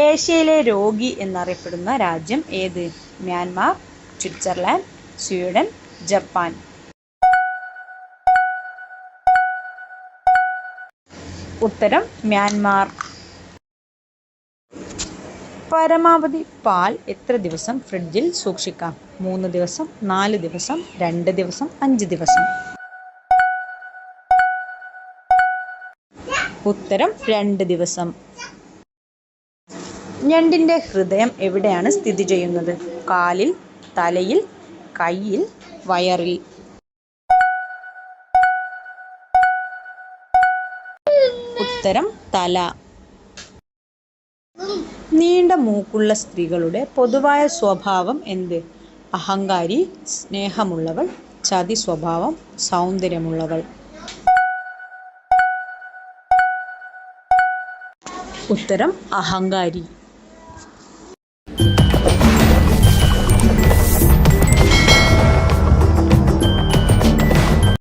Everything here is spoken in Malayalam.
ഏഷ്യയിലെ രോഗി എന്നറിയപ്പെടുന്ന രാജ്യം ഏത്? Myanmar, Switzerland, Sweden, Japan. ഉത്തരം മ്യാൻമാർ. പരമാവധി പാൽ എത്ര ദിവസം ഫ്രിഡ്ജിൽ സൂക്ഷിക്കാം? 3 ദിവസം, 4 ദിവസം, 2 ദിവസം, 5 ദിവസം. ഉത്തരം 2 ദിവസം. ഞണ്ടിന്റെ ഹൃദയം എവിടെയാണ് സ്ഥിതി ചെയ്യുന്നത്? കാലിൽ, തലയിൽ, കൈയിൽ, വയറിൽ. ഉത്തരം തല. നീണ്ട മൂക്കുള്ള സ്ത്രീകളുടെ പൊതുവായ സ്വഭാവം എന്ത്? അഹങ്കാരി, സ്നേഹമുള്ളവൾ, ചതി സ്വഭാവം, സൗന്ദര്യമുള്ളവൾ. ഉത്തരം അഹങ്കാരി.